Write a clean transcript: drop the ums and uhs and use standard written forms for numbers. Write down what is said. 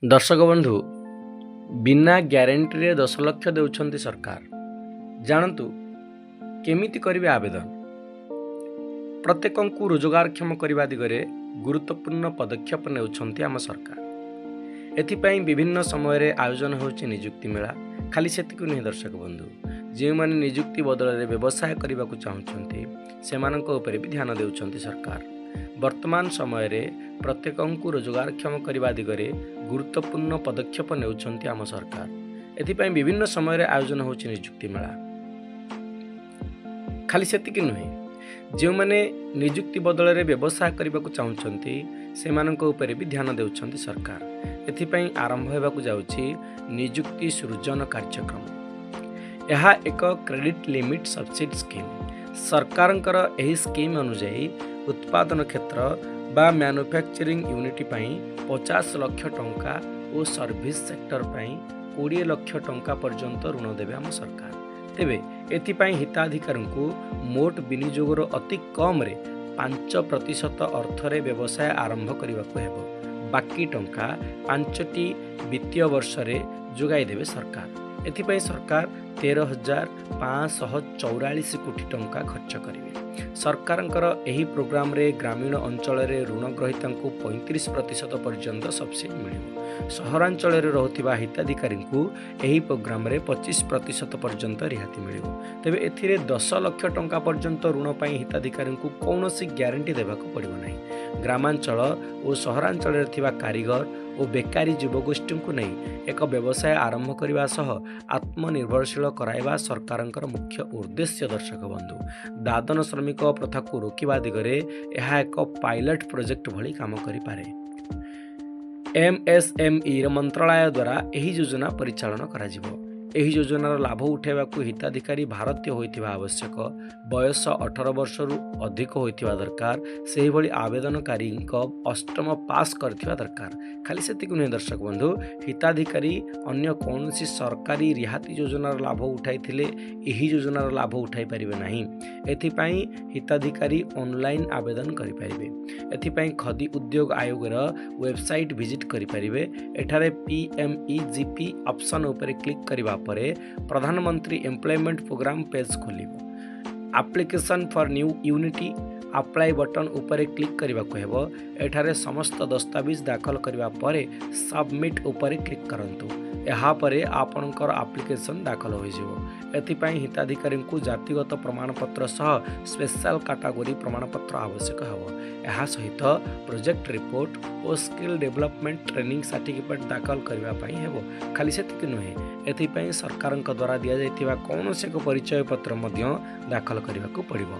दर्शक बंधु बिना ग्यारंटी रे 10 लाख देउछंती सरकार। जानतु केमिति करिवे आवेदन। प्रत्येकंकु रोजगारक्षम करने दिगरे गुरुत्वपूर्ण पदक्षेप नेउछंती आम सरकार। एथिपाई विभिन्न समय आयोजन होछि नियुक्ति मेला। खाली सेतिक नहीं दर्शक बंधु, जे माने नियुक्ति बदल में व्यवसाय करने को चाहते सेमानक उपरे भी ध्यान देउछंती सरकार। वर्तमान समय रे प्रत्येकंकु रोजगारक्षम करने दिगरे गुरुत्वपूर्ण पदक्षेप नेउछंती आम सरकार। एथिपाई विभिन्न समय आयोजन होछि नियुक्ति मेला। खाली सेतिक नुहे, जो माने नियुक्ति बदल में व्यवसाय करने को चाहते सेमानक उपरे भी ध्यान देउछंती सरकार। एथिपाई आरंभ होबाकु जाउछि नियुक्ति सृजन कार्यक्रम। यह एक क्रेडिट लिमिट सब्सिडी स्कीम। सरकारंकर एही स्कीम अनुसार उत्पादन क्षेत्र बा मैन्युफैक्चरिंग यूनिट पाई 50 लाख टंका और सर्विस सेक्टर पाई 20 लाख टंका पर्यंत ऋण देवे आम सरकार। तेबे एथिपाई हिताधिकारी को मोट विनियोगर अति कम रे 5% अर्थरे व्यवसाय आरंभ करने को हेबो। बाकी टंका 5टी वित्तीय वर्ष रे जोगाई देवे सरकार। एथिपाई सरकार 13,544 कोटी टंका खर्च करेंगे। सरकारंकर एही प्रोग्राम रे ग्रामीण अंचल रे ऋण ग्रहीता को 35% पर्यंत सब्सिडी मिलिबो। सहरांचल रे रहुथिबा हिताधिकारी को एही प्रोग्राम रे 25% पर्यंत रिहाती मिलिबो। तेबे एथिरे 10 लाख टंका पर्यंत ऋण पाई हिताधिकारी को कौनसी ग्यारंटी देबाको पड़िबो नाही। ग्रामांचल और सहरांचल रे थिबा कारीगर और बेकारी युवगोष्ठी को नहीं एक व्यवसाय आरंभ करने सह आत्मनिर्भरशील कराइबा सरकारंकर मुख्य उद्देश्य। दर्शक बंधु, दादन श्रमिक प्रथा को रोकिबा दिगरे यह एक पायलट प्रोजेक्ट भली काम करि पारे। एमएसएमई मंत्रालय द्वारा यही योजना परिचालन करा जिवो। एही योजनार लाभ उठाइबाकु हिताधिकारी भारतीय होइथिबा आवश्यक, बयस 18 वर्ष रु अधिक होइथिबा दरकार, सेही भली आवेदनकारी अष्टम पास करथिबा दरकार। खाली सेतिक नुहे दर्शक बंधु, हिताधिकारी अन्य कौनसी सरकारी रिहाती योजनार लाभ उठाइथिले एही योजनार लाभ उठाई परिबे नाही। एथिपाई हिताधिकारी ऑनलाइन आवेदन करि परिबे। एथिपाई खदी उद्योग आयोगर वेबसाइट विजिट करि परिबे। एठारे PMEGP ऑप्शन उपरे क्लिक करिबा परे प्रधानमंत्री एम्प्लॉयमेंट प्रोग्राम पेज खोलिबो। Application for new unity apply button उपरे क्लिक करने को हेबो। एठारे समस्त दस्तावेज दाखल करने परे सबमिट उपरे क्लिक करंतु। यहाँ परे आपनकर एप्लिकेशन दाखल हो जिवो। एथिपाई हिताधिकारी को जातिगत प्रमाणपत्र सह स्पेशल कैटेगरी प्रमाणपत्र आवश्यक हेबो। यहाँ सहित प्रोजेक्ट रिपोर्ट और स्किल डेवलपमेंट ट्रेनिंग सर्टिफिकेट दाखल करबा पई हेबो। खाली सेतिक नुहे, एथिपाई सरकारक द्वारा दिया जाइथिबा कौनसी एक परिचय पत्र मध्य दाखल करने को पड़िबो।